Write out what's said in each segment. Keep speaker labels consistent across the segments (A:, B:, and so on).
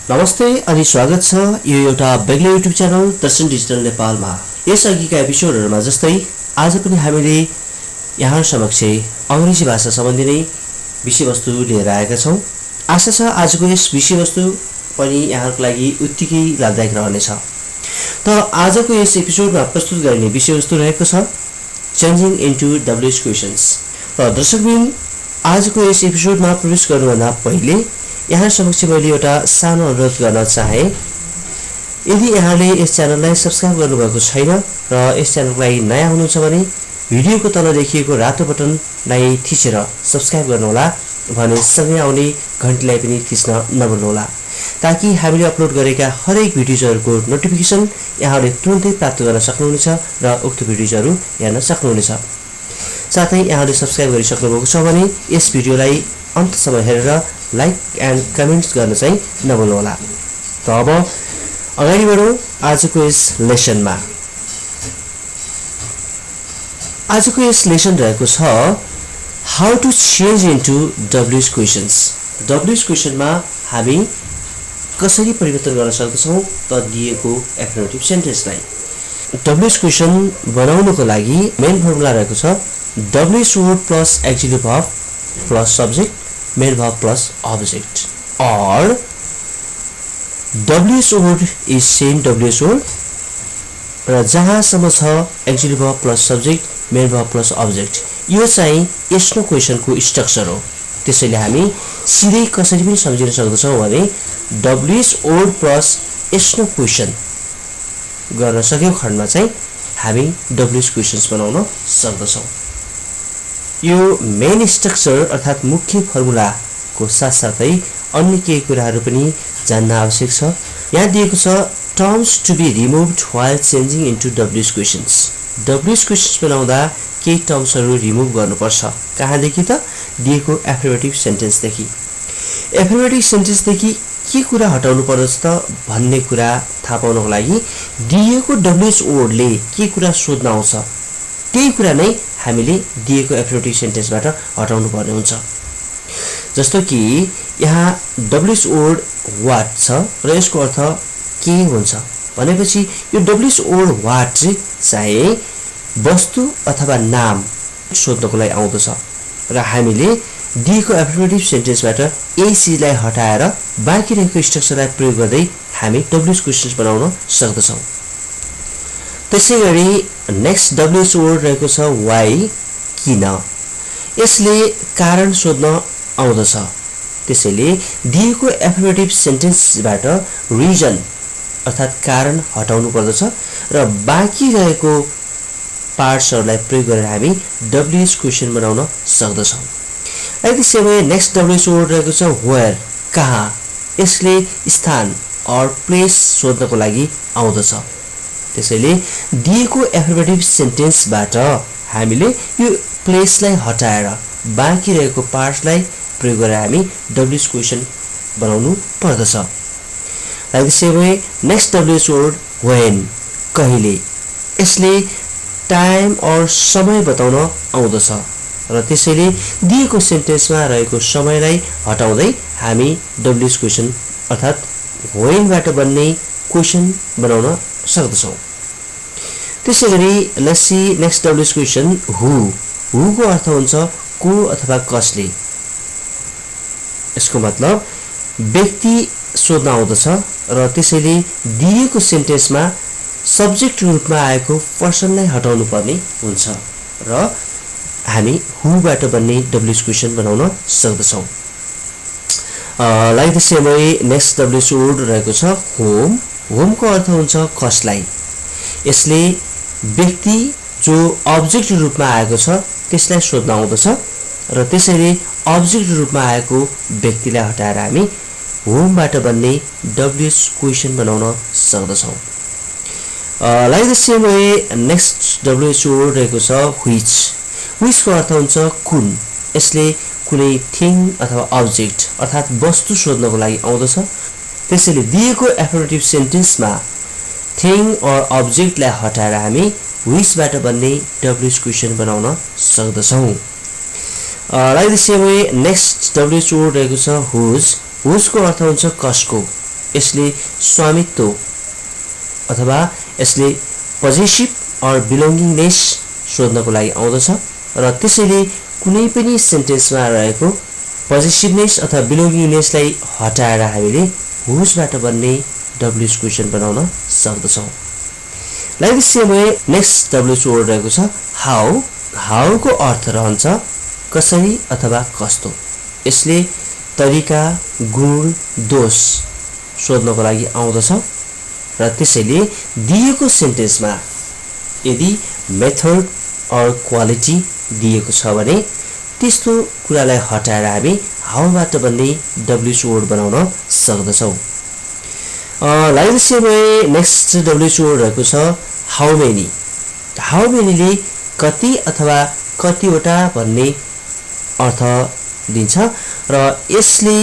A: नमस्ते अनि स्वागत छ यो एउटा बेग्लै युट्युब च्यानल दर्शन डिजिटल नेपालमा। यसअघिका एपिसोडहरुमा जस्तै आज पनि हामीले यहाँ समक्ष अंग्रेजी भाषा सम्बन्धी नै विषयवस्तु लिएर आएका छौं। आशा छ आजको यस विषयवस्तु पनि यहाँहरुको लागि उत्तिकै लाभदायक रहनेछ। त आजको यस एपिसोडमा प्रस्तुत गरिने विषयवस्तु रहेको छ चेन्जिङ इन्टु डब्ल्युएच क्वेशन्स। त दर्शकबिन आजको यस एपिसोडमा प्रवेश गर्नुभन्दा पहिले यहाँ समक्ष मैले एउटा सानो अनुरोध गर्न चाहे। यदि यहाँले यस च्यानललाई सब्स्क्राइब गर्नुभएको छैन र यस च्यानललाई नयाँ हुनुहुन्छ भने भिडियोको तल देखिएको रातो बटनलाई थिचेर सब्स्क्राइब गर्नुहोला भने सँगै आउने घण्टीलाई पनि थिच्न नभुल्नुहोला ताकि हामीले अपलोड गरेका हरेक भिडियोजहरुको नोटिफिकेसन यहाँले तुरुन्तै प्राप्त गर्न सक्नुहुनेछ र उक्त भिडियोजहरु हेर्न सक्नुहुनेछ। साथै यहाँले सब्स्क्राइब गरिसक्नु भएको छ भने यस भिडियोलाई अन्तसम्म हेरेर लाइक एन्ड कमेन्ट्स गर्न चाहिँ नभुल्नुहोला। त अब अगाडि बढौं आजको यस लेसनमा। आजको यस लेसन रहेको छ how to change into WH questions. WH क्वेशनमा हामी कसरी परिवर्तन गर्न सक्छौं त दिएको एफर्मेटिभ सेन्टेन्सलाई। डब्ल्युएच क्वेशन बनाउनको लागि मेन फर्मुला रहेको छ WH word plus executive verb plus subject main verb plus object, or WH word is same WH word र जहाँसम्म छ executive verb plus subject main verb plus object. यो चाहिँ यस्तो क्वेशनको स्ट्रक्चर हो। त्यसैले हामी सिधै कसरी पनि सम्झिन सक्दछौं भने WH word प्लस यस्तो क्वेशन गर्न सक्यौ खण्डमा चाहिँ हामी WH क्वेशन्स बनाउन सक्दछौं। यो मेन स्ट्रक्चर अर्थात मुख्य फर्मुलाको साथसाथै अन्य केही कुराहरू पनि जान्न आवश्यक छ। यहाँ दिएको छ terms to be removed while changing into WH questions. WH questions बनाउँदा केही टर्म्सहरू रिमुभ गर्नुपर्छ। कहाँदेखि त दिएको एफर्मेटिभ सेन्टेन्सदेखि। एफर्मेटिभ सेन्टेन्सदेखि के कुरा हटाउनु पर्दछ त भन्ने कुरा थाहा पाउनको लागि दिएको डब्ल्युएच वर्डले के कुरा सोध्न आउँछ त्यही कुरा नै हामीले दिएको एफर्मेटिभ सेन्टेन्सबाट हटाउनु पर्ने हुन्छ। जस्तो कि यहाँ डब्ल्युएच वर्ड वाट छ र यसको अर्थ के हुन्छ भनेपछि यो डब्ल्युएच वर्ड वाट चाहिँ वस्तु अथवा नाम सोध्नको लागि आउँदछ र हामीले दिएको एफर्मेटिभ सेन्टेन्सबाट यही चीजलाई हटाएर बाँकी रहेको स्ट्रक्चरलाई प्रयोग गर्दै हामी डब्ल्युएच क्वेशन्स बनाउन सक्दछौं। त्यसैगरी नेक्स्ट डब्ल्युएच वर्ड रहेको छ वाइ, किन। यसले कारण सोध्न आउँदछ। त्यसैले दिएको एफर्मेटिभ सेन्टेन्सबाट रिजन अर्थात कारण हटाउनु पर्दछ र बाँकी रहेको पार्ट्सहरूलाई प्रयोग गरेर हामी डब्ल्युएच क्वेशन बनाउन सक्दछौं। त्यसैले नेक्स्ट डब्ल्युएच वर्ड रहेको छ वेयर, कहाँ। यसले स्थान अर प्लेस सोध्नको लागि आउँदछ। त्यसैले दिएको एफर्मेटिभ सेन्टेन्सबाट हामीले यो प्लेसलाई हटाएर बाँकी रहेको पार्ट्सलाई प्रयोग गरेर हामी डब्ल्युएच क्वेशन बनाउनु पर्दछ। त्यसैले नेक्स्ट डब्ल्युएच वर्ड व्हेन, कहिले। यसले टाइम अर समय बताउन आउँदछ र त्यसैले दिएको सेन्टेन्समा रहेको समयलाई हटाउँदै हामी डब्ल्युएच क्वेशन अर्थात व्हेनबाट बन्ने क्वेशन बनाउन सक्दछौं। त्यसैगरी let's see next WH question who. Who को अर्थ हुन्छ को अथवा कसले। यसको मतलब व्यक्ति सोध्न आउँदछ र त्यसैले दिएको सेन्टेन्समा सब्जेक्ट रूपमा आएको पर्सनलाई हटाउनु पर्ने हुन्छ र हामी हुबाट बन्ने डब्ल्युएच क्वेशन बनाउन सक्दछौं। लाइक त्यसैले नेक्स्ट डब्ल्युएच वर्ड रहेको छ होम। होम को अर्थ हुन्छ कसलाई। यसले व्यक्ति जो अब्जेक्ट रूपमा आएको छ त्यसलाई सोध्न आउँदछ र त्यसैले अब्जेक्ट रूपमा आएको व्यक्तिलाई हटाएर हामी होमबाट बन्ने डब्ल्युएच क्वेशन बनाउन सक्दछौं। Like the same way next WH word रहेको छ व्हिच। व्हिच को अर्थ हुन्छ कुन। यसले कुनै थिङ अथवा अब्जेक्ट अर्थात वस्तु सोध्नको लागि आउँदछ। त्यसैले दिएको एफर्मेटिभ सेन्टेन्समा थिङ अर अब्जेक्टलाई हटाएर हामी व्हिचबाट बन्ने डब्ल्युएच क्वेशन बनाउन सक्दछौं। Like the same way next WH word रहेको छ हुज। हुज को अर्थ हुन्छ कसको। यसले स्वामित्व अथवा यसले पोजेसिभ अर बिलोङ्गिङनेस सोध्नको लागि आउँदछ र त्यसैले कुनै पनि सेन्टेन्समा रहेको पोजेसिभनेस अथवा बिलोङ्गिङनेसलाई हटाएर हामीले हुजबाट बन्ने डब्ल्युएच क्वेसन बनाउन सक्दछौँ। Like the same way next WH word रहेको छ हाउ। हाउको अर्थ रहन्छ कसरी अथवा कस्तो। यसले तरिका, गुण, दोष सोध्नको लागि आउँदछ र त्यसैले दिएको सेन्टेन्समा यदि मेथड अर क्वालिटी दिएको छ भने त्यस्तो कुरालाई हटाएर हामी हाउबाट बन्ने डब्ल्युएच वर्ड बनाउन सक्दछौँ। Like the same way next WH word रहेको छ हाउ मेनी। हाउ मेनीले कति अथवा कतिवटा भन्ने अर्थ दिन्छ र यसले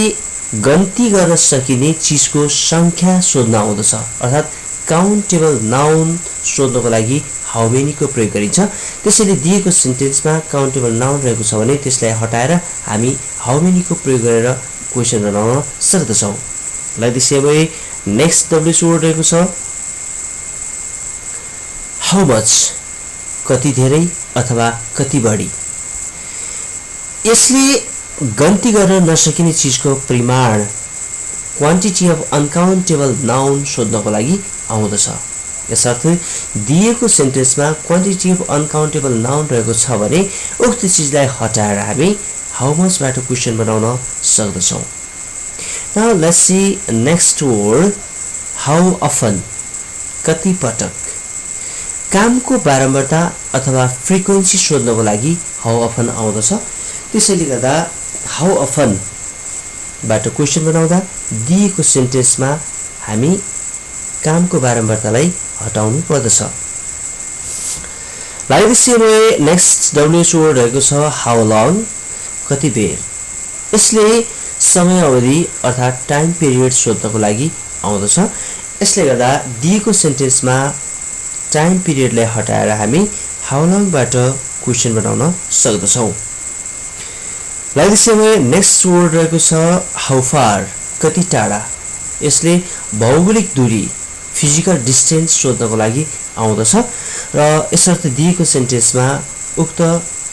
A: गन्ती गर्न सकिने चिजको संख्या सोध्न आउँदछ अर्थात् काउन्टेबल नाउन सोध्नको लागि हाउ मेनीको प्रयोग गरिन्छ। त्यसैले दिएको सेन्टेन्समा काउन्टेबल नाउन रहेको छ भने त्यसलाई हटाएर हामी हाउ मेनीको प्रयोग गरेर क्वेसन बनाउन सक्दछौँ। Like the same way next WH word रहेको छ हाउ मच। कति धेरै अथवा कति बढी। यसले गन्ती गर्न नसकिने चिजको परिमाण क्वान्टिटी अफ अनकाउन्टेबल नाउन सोध्नको लागि आउँदछ। यसर्थ दिएको सेन्टेन्समा क्वान्टिटी अफ अनकाउन्टेबल नाउन रहेको छ भने उक्त चिजलाई हटाएर हामी हाउ मचबाट क्वेसन बनाउन सक्दछौँ। Now let's see next word how often. कति पटक। कामको बारम्बारता अथवा फ्रिक्वेन्सी सोध्नको लागि हाउ अफन आउँदछ। त्यसैले गर्दा हाउ अफन बाट क्वेसन बनाउँदा दिएको सेन्टेन्समा हामी कामको बारम्बारतालाई हटाउनु पर्दछ। Like the same way next WH word रहेको छ हाउ लङ। कति बेर। यसले समय अवधि अर्थात् टाइम पिरियड सोध्नको लागि आउँदछ। यसले गर्दा दिएको सेन्टेन्समा टाइम पिरियडलाई हटाएर हामी हाउ लङबाट क्वेसन बनाउन सक्दछौँ। Like the same way next word रहेको छ हाउ फार। कति टाढा। यसले भौगोलिक दूरी फिजिकल डिस्टेन्स सोध्नको लागि आउँदछ र यसर्थ दिएको सेन्टेन्समा उक्त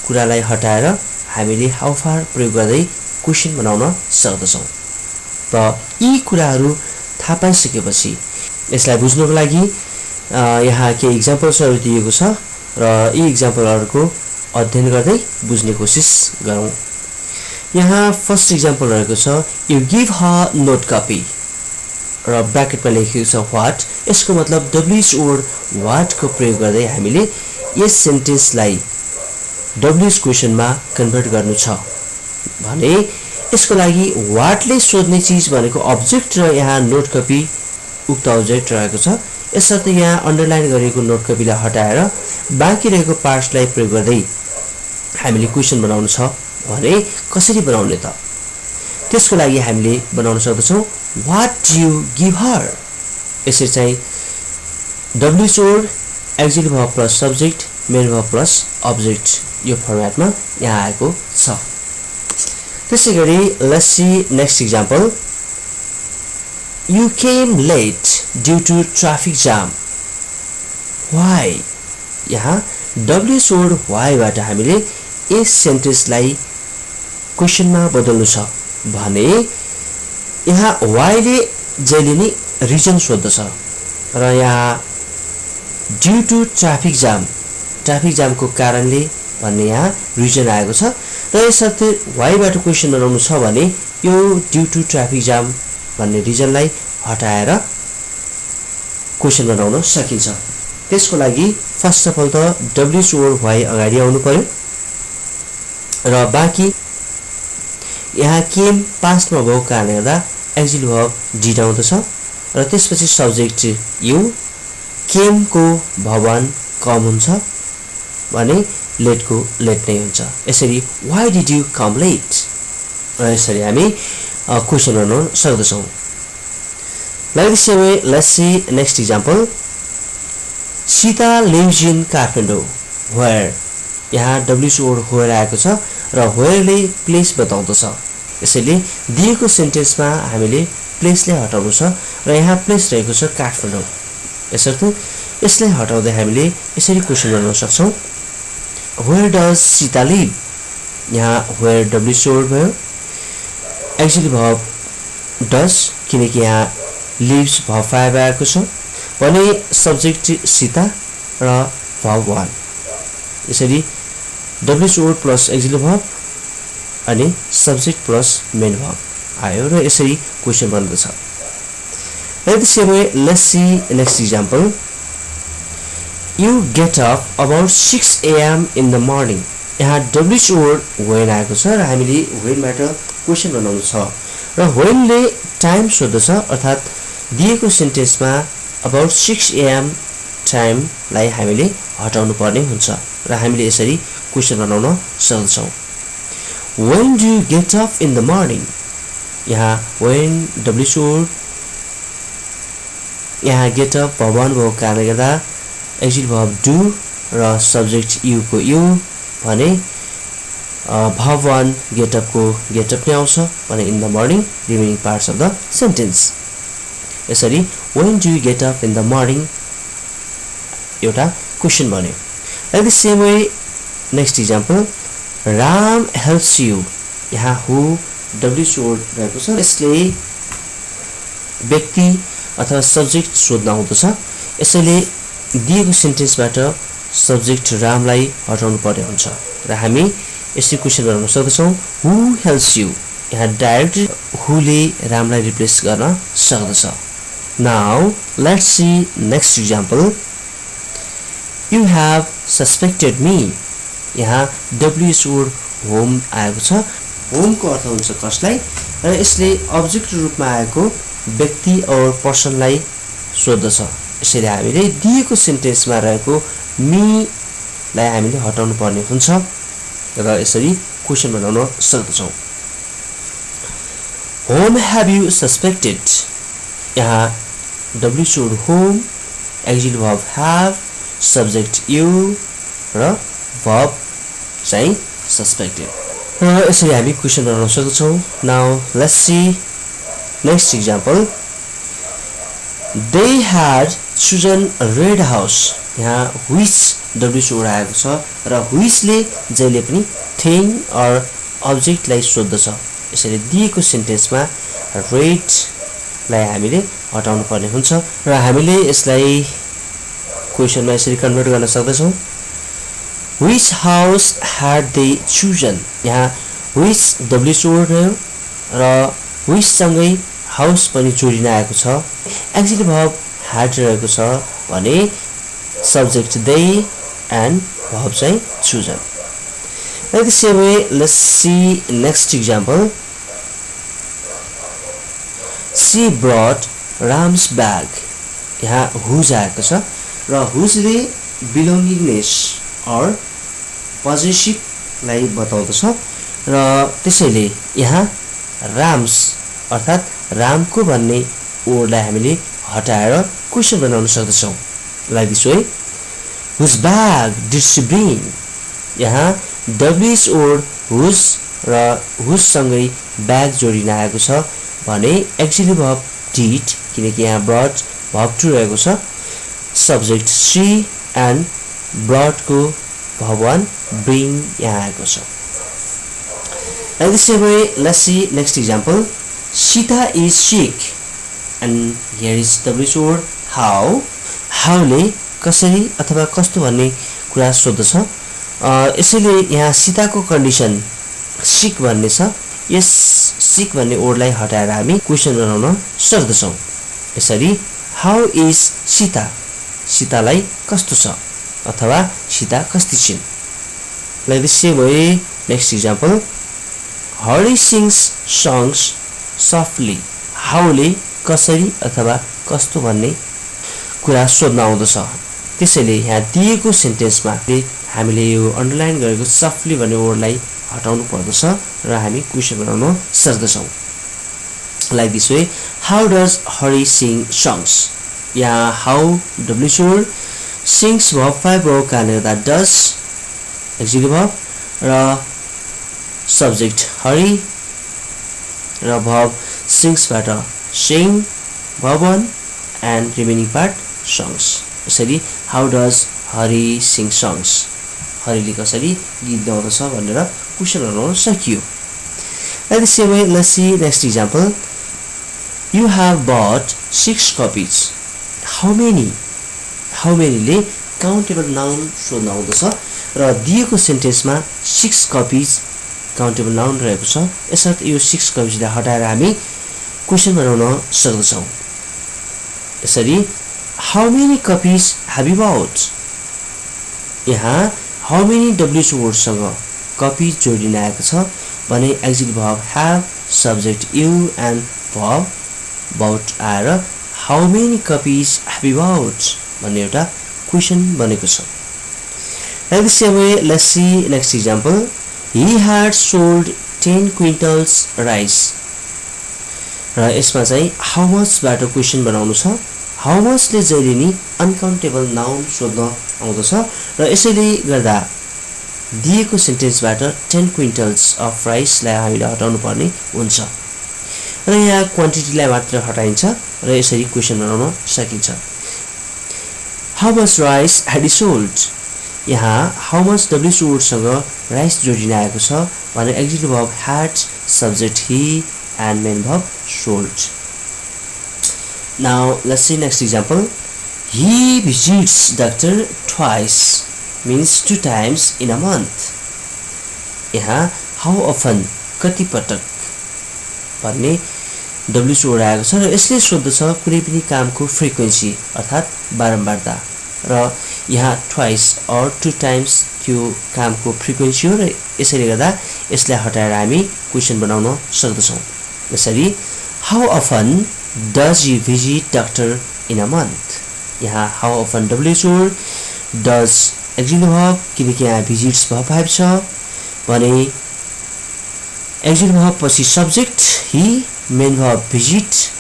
A: कुरालाई हटाएर हामीले हाउ फार प्रयोग गर्दै क्वेसन बनाउन सक्दछौँ। र यी कुराहरू थाहा पाइसकेपछि यसलाई बुझ्नको लागि यहाँ केही इक्जाम्पल्सहरू दिएको छ र यी इक्जाम्पलहरूको अध्ययन गर्दै बुझ्ने कोसिस गरौँ। यहाँ फर्स्ट इक्जाम्पल रहेको छ you give her note copy र ब्राकेटमा लेखिएको छ व्हाट। यसको मतलब डब्ल्युएच वर्ड व्हाटको प्रयोग गर्दै हामीले यस सेन्टेन्सलाई डब्ल्युएच क्वेसनमा कन्भर्ट गर्नु छ भने यसको लागि व्हाटले सोध्ने चिज भनेको अब्जेक्ट र यहाँ नोट कपी उक्त अब्जेक्ट रहेको छ। यसर्थ यहाँ अन्डरलाइन गरिएको नोट कपीलाई हटाएर बाँकी रहेको पार्ट्सलाई प्रयोग गर्दै हामीले क्वेसन बनाउनु छ भने कसरी बनाउने त। त्यसको लागि हामीले बनाउन सक्दछौँ what do you give her. यसरी चाहिँ WH word auxiliary verb plus subject main verb plus object यो फर्मेटमा यहाँ आएको छ। त्यसै गरी let's see next example you came late due to traffic jam. Why. यहाँ डब्ल्युएच वर्ड व्हाईबाट हामीले यस सेन्टेन्सलाई क्वेसनमा बदल्नु छ भने यहाँ व्हाईले जहिले नै रिजन सोध्दछ र यहाँ ड्यु टु ट्राफिक जामको कारणले भन्ने यहाँ रिजन आएको छ र यसर्थ व्हाईबाट क्वेसन बनाउनु छ भने यो ड्यु टु ट्राफिक जाम भन्ने रिजनलाई हटाएर क्वेसन बनाउन सकिन्छ। त्यसको लागि फर्स्ट अफ अल त डब्ल्युएच वर्ड व्हाई अगाडि आउनु पर्यो र बाँकी यहाँ केम पास्टमा भएको कारणले गर्दा एक्जिलियल भर्ब डिड आउँदछ र त्यसपछि सब्जेक्ट यु। केमको भवन कम हुन्छ भने लेटको लेट नै हुन्छ। यसरी why did you come late र यसरी हामी क्वेसन बनाउन सक्दछौँ। Like the same way let's see next example Sita lives in Kathmandu where. यहाँ डब्ल्युएच वर्ड वेयर आएको छ र वेयरले प्लेस बताउँदछ। यसैले दिएको सेन्टेन्समा हामीले प्लेसलाई हटाउनु छ र यहाँ प्लेस रहेको छ काठमाडौँ। यसर्थ यसलाई हटाउँदै हामीले यसरी क्वेसन गर्न सक्छौं, वेयर डज सीता लिभ? यहाँ वेयर डब्ल्यू सोर्ड भयो, एक्चुअली भर्ब डज किनकि यहाँ लिभ्स भर्ब 5 आएको छ भने सब्जेक्ट सीता र भर्ब 1। यसरी W sword plus actually verb अनि सब्जेक्ट प्लस मेन भर्ब आयो र यसरी क्वेसन बन्दछ। Let us say, let's see next example. You get up about 6 a.m. in the morning. यहाँ WH word when आएको छ र हामीले when बाट क्वेसन बनाउनु छ र when ले टाइम सोध्दछ अर्थात दिएको सेन्टेन्समा about 6 a.m. टाइम लाई हामीले हटाउनु पर्ने हुन्छ र हामीले यसरी क्वेसन बनाउन सक्छौं। When do you get up in the morning? यहाँ when WH word यहाँ get up भवन भएको कारणले गर्दा एक्चुअली भर्ब डु र सब्जेक्ट यु को यु भने भर्ब 1 get up को get up नै आउँछ भने in the morning remaining parts of the sentence. यसरी when do you get up in the morning एउटा क्वेसन बन्यो। Like the same way next example, Ram helps you. यहाँ हु W word रहेको छ, यसले व्यक्ति अथवा सब्जेक्ट सोध्न आउँदछ। यसैले दिएको सेन्टेन्सबाट सब्जेक्ट रामलाई हटाउनु पर्ने हुन्छ र हामी यसरी क्वेसन गर्न सक्छौं, हु हेल्प्स यु? यहाँ डाइरेक्ट हुले रामलाई रिप्लेस गर्न सक्दछ। Now let's see next example, you have suspected me. यहाँ डब्ल्यूएच वर्ड होम आएको छ। होम को अर्थ हुन्छ कसलाई र यसले अब्जेक्ट रूपमा आएको व्यक्ति और पर्सनलाई सोध्दछ। यसैले हामीले दिएको सेन्टेन्समा रहेको मी लाई हामीले हटाउनु पर्ने हुन्छ र यसरी क्वेसन बनाउन सक्छौं। Whom have you suspected? यहाँ WH word whom, auxiliary verb have, subject you र भर्ब चाहिँ सस्पेक्टेड र यसरी हामी क्वेसन बनाउन सक्छौं। Now let's see next example, they had chosen a red house। यहाँ which डब्ल्यूएच वर्ड आएको छ र which ले जहिले पनि थिङ अर अब्जेक्ट लाई सोध्दछ। यसैले दिएको सेन्टेन्समा रेड लाई हामीले हटाउनु पर्ने हुन्छ र हामीले यसलाई क्वेसनमा यसरी कन्भर्ट गर्न सक्छौं, which house had they chosen? यहाँ which डब्ल्यूएच वर्ड रह्यो र which सँगै हाउस पनि जोडिन आएको छ। एक्चुअली भर्ब had रहेको छ भने सब्जेक्ट they and भर्ब चाहिँ chosen। Like the same way, let's see next example. She brought Ram's bag। यहाँ whose आएको छ र whose ले belongingness or possessive लाई बताउँदछ र त्यसैले यहाँ राम्स अर्थात रामको भन्ने वर्डलाई हामीले हटाएर क्वेसन बनाउन सक्छौं। Like this way, whose bag did she bring? यहाँ डब्ल्यूएच वर्ड whose र whose सँगै ब्याग जोडिन आएको छ भने एक्चुअली भर्ब did किनकि यहाँ brought भर्ब 2 रहेको छ, सब्जेक्ट she and brought को भर्ब 1 bring यहाँ आएको छ। Like the same way, let's see next example. Sita is sick and here is WH word how। how ले कसरी अथवा कस्तो भन्ने कुरा सोध्दछ। यसैले यहाँ सीताको कन्डिसन सिक भन्ने छ। यस सिक भन्ने वर्डलाई हटाएर हामी क्वेसन बनाउन सक्दछौं। यसरी how is सीता? सीतालाई कस्तो छ अथवा सीता कस्ती छिन्। Like the same way, next example, Hari sings songs softly। how ले कसरी अथवा कस्तो भन्ने कुरा सोध्न आउँदछ। त्यसैले यहाँ दिएको सेन्टेन्समा हामीले यो अन्डरलाइन गरेको softly भन्ने वर्डलाई हटाउनु पर्दछ र हामी क्वेसन बनाउन सक्दछौं। Like this way, how does Hari sing songs? यहाँ how WH word, sings verb 5 भएको कारणले गर्दा does एक्जिक्युटिभ भर्ब र सब्जेक्ट हरि र भर्ब सिंग्स बाट sing verb 1 and remaining part songs. यसरी how does Hari sing songs? हरिले कसरी गीत गाउँदछ भनेर क्वेशन बनाउन सकियो. Like the same way, let's see next example. You have bought 6 copies. How many? How many ले countable noun सोध्न आउँदछ र दिएको सेन्टेन्समा 6 copies countable noun रहेको छ. यसर्थ यो 6 copies लाई हटाएर हामी क्वेशन बनाउन सक्छौं. यसरी how many copies have you bought? यहाँ how many WH word सँग कपी जोडिन आएको छ भने auxiliary verb have, subject you and verb bought आएर how many copies have you bought भन्ने एउटा क्वेशन बनेको छ. Like the same way, let's see next example. He had sold 10 quintals rice. र यसमा चाहिँ how much बाट क्वेशन बनाउनु छ. how much ले जहिले नि अनकाउन्टेबल नाउन सोध्न आउँदछ र यसैले गर्दा दिएको सेन्टेन्सबाट 10 क्विन्टल्स अफ राइस लाई हामीले हटाउनु पर्ने हुन्छ र यहाँ क्वान्टिटीलाई मात्र हटाइन्छ र यसरी क्वेशन बनाउन सकिन्छ. how much rice had he sold? यहाँ how much WH word सँग राइस जोडिन आएको छ भने auxiliary verb had, subject he and main verb sold. Now let's see next example. He visits doctor twice means 2 times in a month. यहाँ how often कति पटक भन्ने WH word आएको छ र यसले सोध्दछ कुनै पनि कामको फ्रिक्वेन्सी अर्थात बारम्बारता र यहाँ twice or 2 times त्यो कामको फ्रिक्वेन्सी हो र यसैले गर्दा यसलाई हटाएर हामी क्वेशन बनाउन सक्छौं. यसरी how often does he visit doctor in a month? यहाँ how often WH word, does auxiliary verb किनकि यहाँ visits verb 5 छ भने auxiliary verb पछि subject he, main verb visit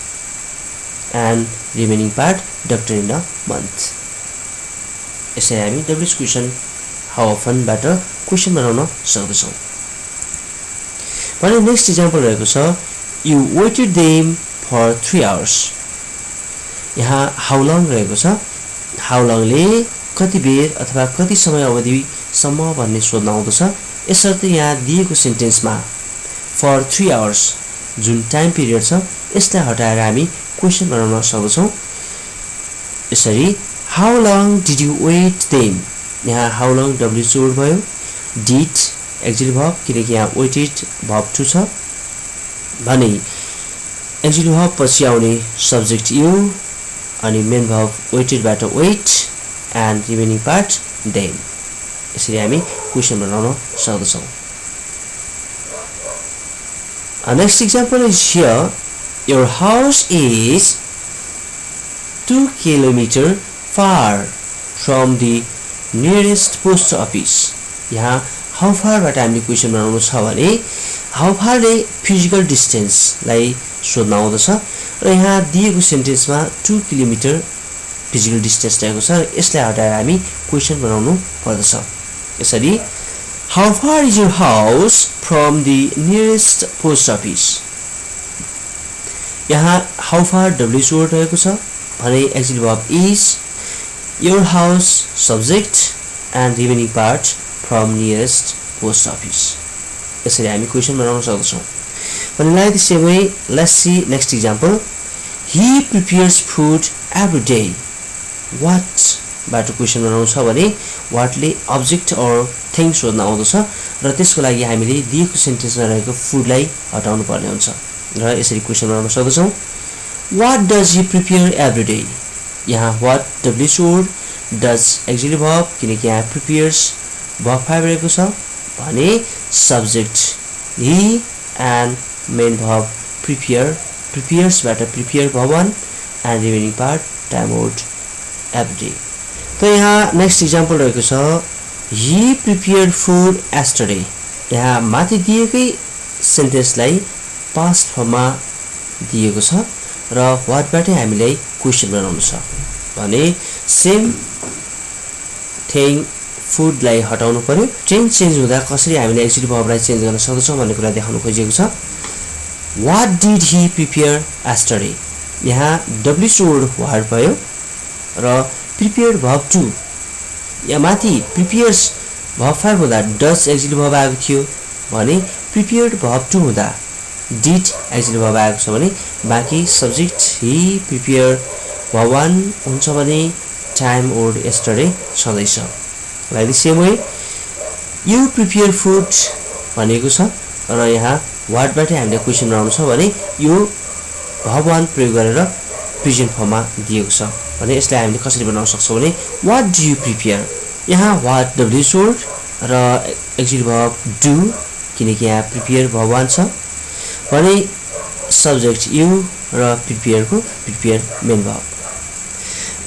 A: and remaining part doctor in a month. यसरी हामी WH question how often बाट question बनाउन सक्छौं. भने नेक्स्ट एक्जाम्पल रहेको छ you waited them for 3 hours. यहाँ how long रहेको छ. how long ले कति बेर अथवा कति समय अवधि सम्म भन्ने सोध्न आउँदछ. यसर्थ यहाँ दिएको सेन्टेन्समा for 3 hours जुन टाइम पिरियड छ यसलाई हटाएर हामी क्वेशन बनाउन सक्छौं. यसरी how long did you wait them? यहाँ how long WH word भयो, did auxiliary verb किनकि यहाँ waited verb 2 छ भने auxiliary verb पछि आउने subject you अनि main verb waited बाट wait and remaining part them. यसरी हामी क्वेशन बनाउन सक्छौं. Next example is here. Your house is 2 kilometers far from the nearest post office. यहाँ how far बाट हामीले क्वेशन बनाउनु छ भने how far ले फिजिकल डिस्टेन्स लाई सोध्न आउँदछ र यहाँ दिएको सेन्टेन्समा 2 किलोमिटर फिजिकल डिस्टेन्स रहेको छ र यसलाई हटाएर हामी क्वेशन बनाउनु पर्दछ. यसरी how far is your house from the nearest post office? यहाँ how far WH word रहेको छ भने auxiliary verb is, your house subject and remaining part from nearest post office. यसरी हामी क्वेशन बनाउन सक्छौं. But like the same way, let's see next example. He prepares food every day. What बाट question बनाउनु छ भने what ले object or thing सोध्न आउँदछ र त्यसको लागि हामीले दिएको सेन्टेन्समा रहेको food लाई हटाउनु पर्ने हुन्छ र यसरी क्वेशन बनाउन सक्छौं. What does he prepare every day? यहाँ what WH word, does auxiliary verb किनकि यहाँ prepares verb 5 रहेको छ भने subject he and main verb prepare, prepares बाट prepare verb 1 and remaining part time out every day. तो यहाँ नेक्स्ट एक्जाम्पल रहेको छ he prepared food yesterday. यहाँ माथि दिएकै सेन्टेन्सलाई पास्ट फर्ममा दिएको छ र what बाटै हामीलाई क्वेशन बनाउनु छ भने सेम थिङ फुड लाई हटाउनु पर्यो. टेन्स चेन्ज हुँदा कसरी हामीले एक्चुअली भर्बलाई चेन्ज गर्न सक्छौं भन्ने कुरा देखाउन खोजिएको छ. What did he prepare yesterday? यहाँ WSORD वाट भयो र प्रिपेयर्ड भर्ब टु यहाँ माथि प्रिपेयर्स भर्ब 5 हुँदा डज एक्जिलेटिभ भर्ब आएको थियो भने प्रिपेयर्ड भर्ब टु हुँदा डिड एक्जिलेटिभ भर्ब आएको छ भने बाँकी सब्जेक्ट ही प्रिपेयर्ड भर्ब 1 हुन्छ भने टाइम ओर यस्टरडे छँदैछ। Like the same way you prepare food भनेको छ र यहाँ वाटबाटै हामीले क्वेसन बनाउनु छ भने यो भर्ब 1 प्रयोग गरेर प्रेजेन्ट फर्ममा दिएको छ भने यसलाई हामीले कसरी बनाउन सक्छौँ भने व्हाट डु यु प्रिपेयर यहाँ व्हाट WSORD र एक्जिलेटिभ भर्ब डु किनकि यहाँ प्रिपेयर भर्ब 1 छ भने सब्जेक्ट यु र प्रिपेयरको प्रिपेयर मेन भर्ब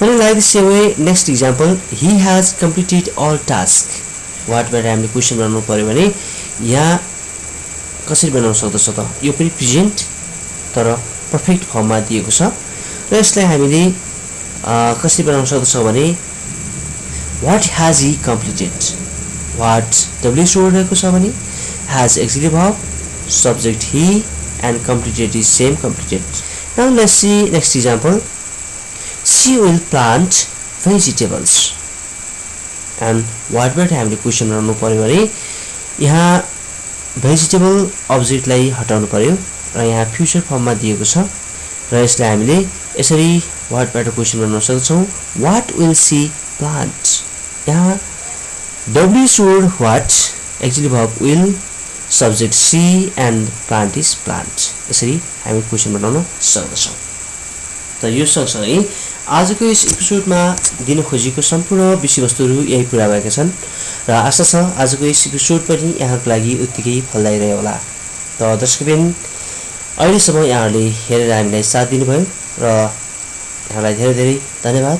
A: भने like the same way next example he has completed all task वाटबाट हामीले क्वेसन बनाउनु पर्यो भने यहाँ कसरी बनाउन सक्दछ त यो पनि प्रेजेन्ट तर पर्फेक्ट फर्ममा दिएको छ र यसलाई हामीले कसरी बनाउन सक्दछ भने what has he completed what WSORD रहेको छ भने has auxiliary verb subject he and completed is same completed. Now let's see next example she will plant vegetables and वाटबाट हामीले क्वेसन बनाउनु पर्यो भने यहाँ भेजिटेबल अब्जेक्टलाई हटाउनु पर्यो र यहाँ फ्युचर फर्ममा दिएको छ र यसलाई हामीले यसरी वाटबाट क्वेसन बनाउन सक्छौँ व्हाट विल सी प्लान्ट यहाँ WSORD what auxiliary verb will subject she and plant is plant यसरी हामी क्वेसन बनाउन सक्दछौँ। त यो सँगसँगै आजको यस एपिसोडमा दिन खोजेको सम्पूर्ण विषयवस्तुहरू यही पुरा भएका छन् र आशा छ आजको यस एपिसोड पनि यहाँको लागि उत्तिकै फलदायी रह्यो होला। त दर्शकबिन अहिलेसम्म यहाँहरूले हेरेर हामीलाई साथ दिनुभयो र यहाँलाई धेरै धेरै धन्यवाद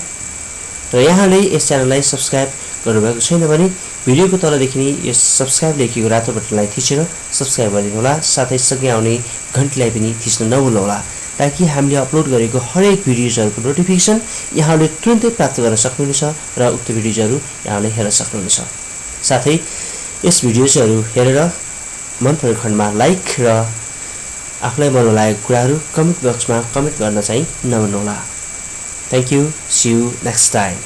A: र यहाँले यस च्यानललाई सब्स्क्राइब गर्नुभएको छैन भने भिडियोको तल देखिने यस सब्स्क्राइब लेखेको रातो बटनलाई थिचेर सब्स्क्राइब गरिदिनु होला साथै सँगै आउने घन्टीलाई पनि थिच्न नभुल्नुहोला ताकि हामीले अपलोड गरेको हरेक भिडियोजहरूको नोटिफिकेसन यहाँले तुरुन्तै प्राप्त गर्न सक्नुहुनेछ र उक्त भिडियोजहरू यहाँले हेर्न सक्नुहुनेछ। साथै यस भिडियोजहरू हेरेर मन परेको खण्डमा लाइक र आफूलाई मन लागेको कुराहरू कमेन्ट बक्समा कमेन्ट गर्न चाहिँ नभुल्नुहोला। Thank you, see you next time.